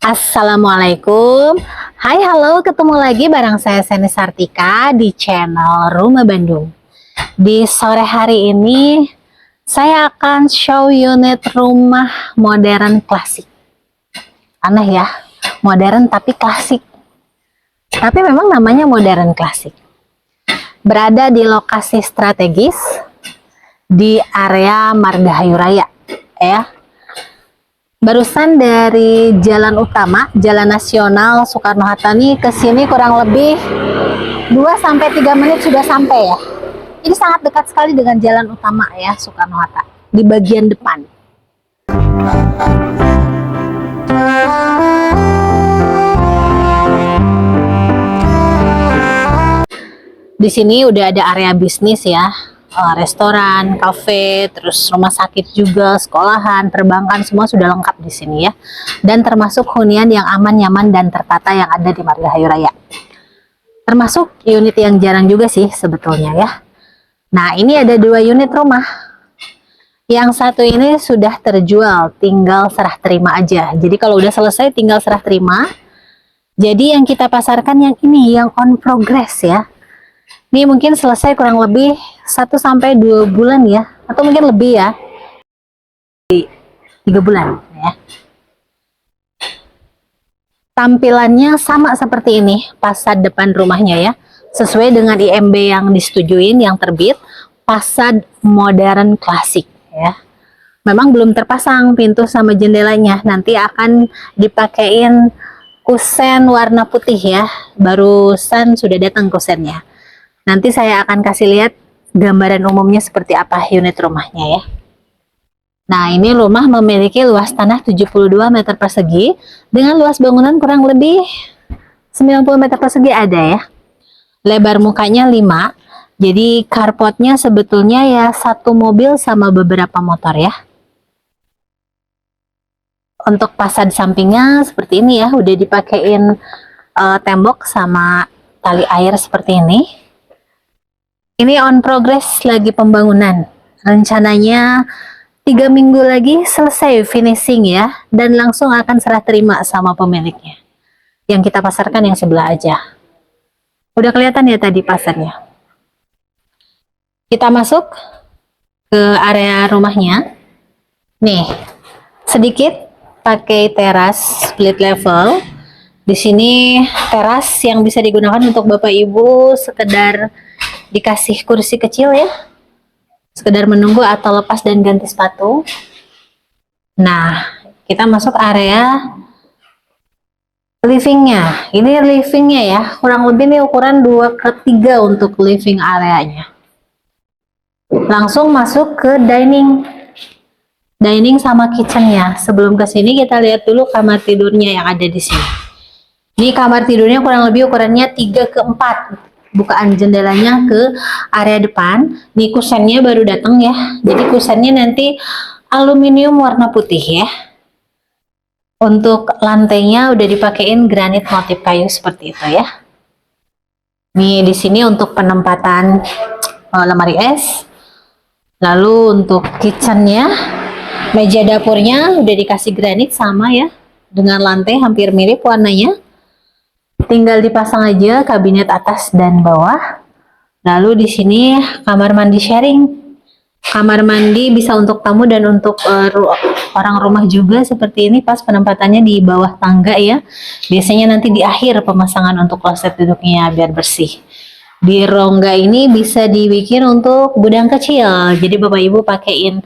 Assalamualaikum. Hai, halo, ketemu lagi bareng saya Seni Sartika di channel Rumah Bandung. Di sore hari ini saya akan show unit rumah modern klasik. Aneh ya, modern tapi klasik. Tapi memang namanya modern klasik. Berada di lokasi strategis di area Margahayu Raya, ya. Barusan dari jalan utama, jalan nasional Soekarno-Hatta nih ke sini kurang lebih 2-3 menit sudah sampai ya. Ini sangat dekat sekali dengan jalan utama ya Soekarno-Hatta di bagian depan. Di sini udah ada area bisnis ya. Restoran, kafe, terus rumah sakit juga, sekolahan, perbankan, semua sudah lengkap di sini ya. Dan termasuk hunian yang aman, nyaman, dan tertata yang ada di Margahayu Raya. Termasuk unit yang jarang juga sih sebetulnya ya. Nah, ini ada 2 unit rumah. Yang satu ini sudah terjual, tinggal serah terima aja. Jadi kalau udah selesai tinggal serah terima. Jadi yang kita pasarkan yang ini, yang on progress ya. Ini mungkin selesai kurang lebih 1-2 bulan ya, atau mungkin lebih ya, 3 bulan ya. Tampilannya sama seperti ini, fasad depan rumahnya ya, sesuai dengan IMB yang disetujuin, yang terbit, fasad modern klasik ya. Memang belum terpasang pintu sama jendelanya, nanti akan dipakein kusen warna putih ya, barusan sudah datang kusennya. Nanti saya akan kasih lihat gambaran umumnya seperti apa unit rumahnya ya. Nah, ini rumah memiliki luas tanah 72 meter persegi dengan luas bangunan kurang lebih 90 meter persegi ada ya. Lebar mukanya 5, jadi carportnya sebetulnya ya 1 mobil sama beberapa motor ya. Untuk fasad sampingnya seperti ini ya, udah dipakein tembok sama tali air seperti ini. Ini on progress lagi pembangunan. Rencananya 3 minggu lagi selesai finishing ya. Dan langsung akan serah terima sama pemiliknya. Yang kita pasarkan yang sebelah aja. Udah kelihatan ya tadi pasarnya. Kita masuk ke area rumahnya. Nih, sedikit pakai teras split level. Di sini teras yang bisa digunakan untuk Bapak Ibu sekedar dikasih kursi kecil ya, sekedar menunggu atau lepas dan ganti sepatu. Nah, kita masuk area livingnya. Ini livingnya ya, kurang lebih nih ukuran 2/3 untuk living areanya. Langsung masuk ke dining sama kitchennya. Sebelum ke sini kita lihat dulu kamar tidurnya yang ada di sini. Ini kamar tidurnya kurang lebih ukurannya 3/4. Bukaan jendelanya ke area depan. Nih kusennya baru datang ya. Jadi kusennya nanti aluminium warna putih ya. Untuk lantainya udah dipakein granit motif kayu seperti itu ya. Nih di sini untuk penempatan lemari es. Lalu untuk kitchennya, meja dapurnya udah dikasih granit sama ya, dengan lantai hampir mirip warnanya. Tinggal dipasang aja kabinet atas dan bawah. Lalu di sini kamar mandi sharing. Kamar mandi bisa untuk tamu dan untuk orang rumah juga seperti ini, pas penempatannya di bawah tangga ya. Biasanya nanti di akhir pemasangan untuk kloset duduknya biar bersih. Di rongga ini bisa dibikin untuk gudang kecil. Jadi Bapak Ibu pakein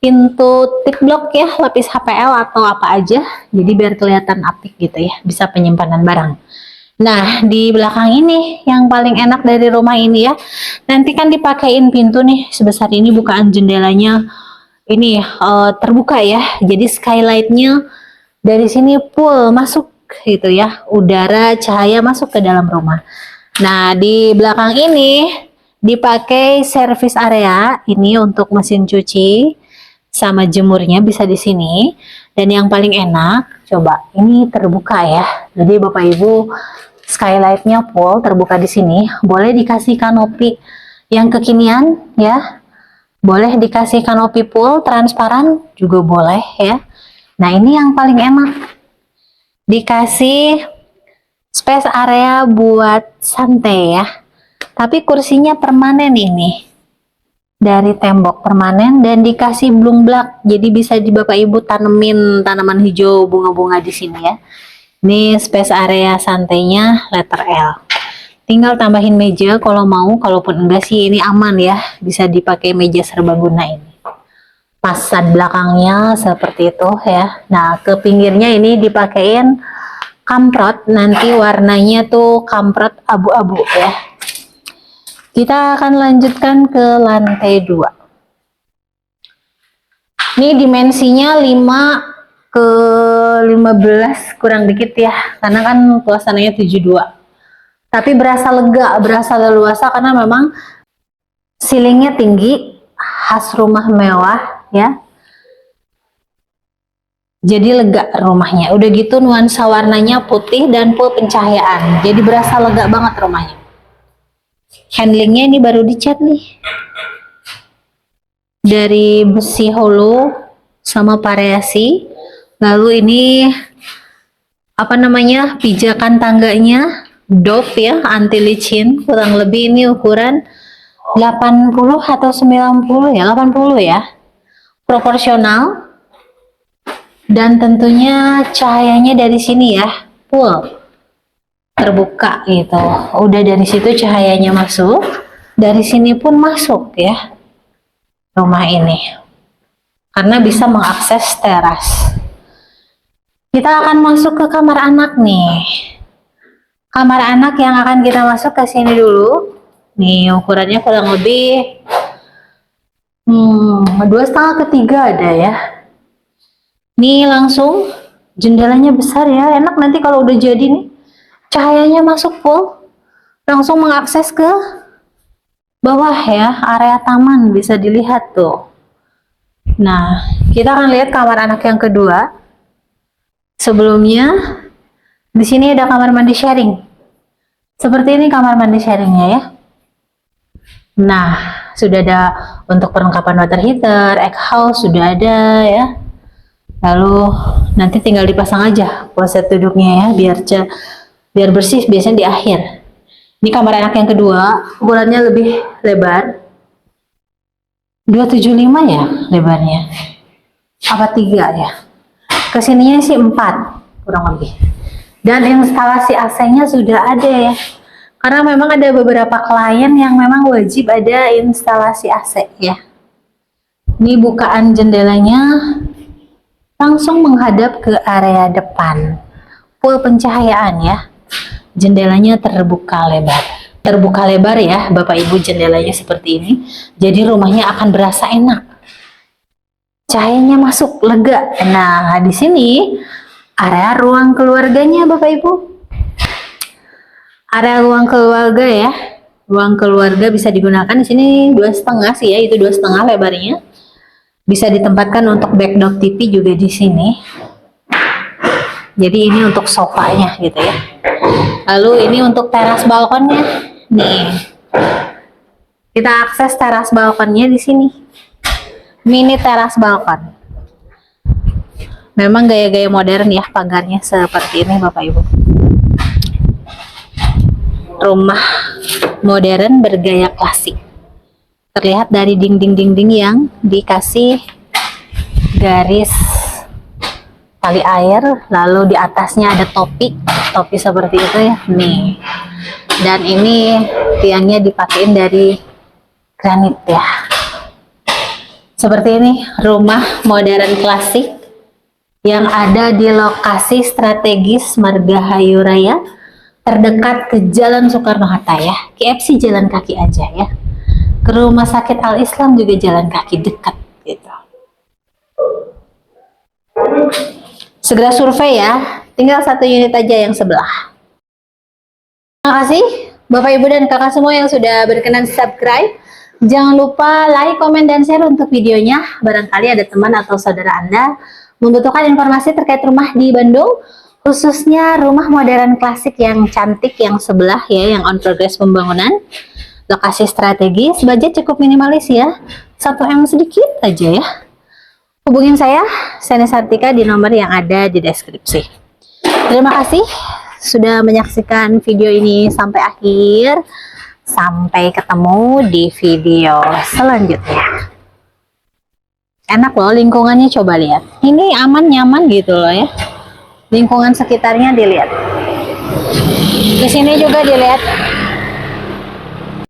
pintu tip block ya, lapis HPL atau apa aja. Jadi biar kelihatan apik gitu ya, bisa penyimpanan barang. Nah, di belakang ini yang paling enak dari rumah ini ya. Nanti kan dipakein pintu nih sebesar ini, bukaan jendelanya ini terbuka ya. Jadi skylightnya dari sini full masuk gitu ya. Udara, cahaya masuk ke dalam rumah. Nah, di belakang ini dipakai service area ini untuk mesin cuci sama jemurnya bisa di sini. Dan yang paling enak, coba ini terbuka ya. Jadi Bapak Ibu skylightnya full terbuka di sini. Boleh dikasih kanopi yang kekinian ya. Boleh dikasih kanopi full transparan juga boleh ya. Nah, ini yang paling enak. Dikasih space area buat santai ya. Tapi kursinya permanen ini. Dari tembok permanen dan dikasih bloom block. Jadi bisa di Bapak Ibu tanemin tanaman hijau bunga-bunga di sini ya. Ini space area santainya letter L. Tinggal tambahin meja kalau mau, kalaupun enggak sih ini aman ya. Bisa dipakai meja serbaguna ini. Fasad belakangnya seperti itu ya. Nah, ke pinggirnya ini dipakein kamprot, nanti warnanya tuh kamprot abu-abu ya. Kita akan lanjutkan ke lantai 2. Ini dimensinya 5 ke 15 kurang dikit ya, karena kan suasananya 72. Tapi berasa lega, berasa leluasa karena memang ceilingnya tinggi, khas rumah mewah ya. Jadi lega rumahnya. Udah gitu nuansa warnanya putih dan full pencahayaan. Jadi berasa lega banget rumahnya. Handlingnya ini baru dicat nih. Dari besi hollow sama variasi. Lalu ini apa namanya? Pijakan tangganya Dove ya, anti licin. Kurang lebih ini ukuran 80 atau 90 ya, 80 ya. Proporsional. Dan tentunya cahayanya dari sini ya, full terbuka gitu. Udah dari situ cahayanya masuk, dari sini pun masuk ya rumah ini, karena bisa mengakses teras. Kita akan masuk ke kamar anak nih. Kamar anak yang akan kita masuk ke sini dulu. Nih ukurannya kurang lebih 2,5 ke 3 ada ya. Nih langsung jendelanya besar ya, enak nanti kalau udah jadi nih cahayanya masuk full, langsung mengakses ke bawah ya, area taman bisa dilihat tuh. Nah, kita akan lihat kamar anak yang kedua. Sebelumnya di sini ada kamar mandi sharing. Seperti ini kamar mandi sharingnya ya. Nah, sudah ada untuk perlengkapan water heater, egg house sudah ada ya. Lalu nanti tinggal dipasang aja kloset duduknya ya, biar bersih, biasanya di akhir. Ini kamar anak yang kedua, ukurannya lebih lebar. 275 ya lebarnya. Apa 3 ya? Kesininya sih 4 kurang lebih. Dan instalasi AC-nya sudah ada ya. Karena memang ada beberapa klien yang memang wajib ada instalasi AC ya. Ini bukaan jendelanya langsung menghadap ke area depan. Full pencahayaan ya. Jendelanya terbuka lebar ya Bapak Ibu, jendelanya seperti ini, jadi rumahnya akan berasa enak, cahayanya masuk lega. Nah di sini area ruang keluarganya Bapak Ibu, area ruang keluarga ya, ruang keluarga bisa digunakan di sini 2,5 sih ya, itu 2,5 lebarnya, bisa ditempatkan untuk backdrop TV juga di sini. Jadi ini untuk sofanya gitu ya. Lalu ini untuk teras balkonnya. Nih. Kita akses teras balkonnya di sini. Mini teras balkon. Memang gaya-gaya modern ya pagarnya seperti ini Bapak Ibu. Rumah modern bergaya klasik. Terlihat dari dinding-dinding yang dikasih garis tali air, lalu di atasnya ada topi seperti itu ya nih. Dan ini tiangnya dipakein dari granit ya. Seperti ini rumah modern klasik yang ada di lokasi strategis Margahayu Raya, terdekat ke Jalan Soekarno-Hatta ya. KFC jalan kaki aja ya. Ke Rumah Sakit Al Islam juga jalan kaki, dekat gitu. Segera survei ya, tinggal 1 unit aja yang sebelah. Terima kasih Bapak Ibu dan kakak semua yang sudah berkenan subscribe. Jangan lupa like, komen, dan share untuk videonya. Barangkali ada teman atau saudara Anda membutuhkan informasi terkait rumah di Bandung, khususnya rumah modern klasik yang cantik yang sebelah ya, yang on progress pembangunan. Lokasi strategis, budget cukup minimalis ya, 1M sedikit aja ya. Hubungin saya, Seni Sartika, di nomor yang ada di deskripsi. Terima kasih sudah menyaksikan video ini sampai akhir. Sampai ketemu di video selanjutnya. Enak loh lingkungannya, coba lihat. Ini aman nyaman gitu loh ya. Lingkungan sekitarnya dilihat. Di sini juga dilihat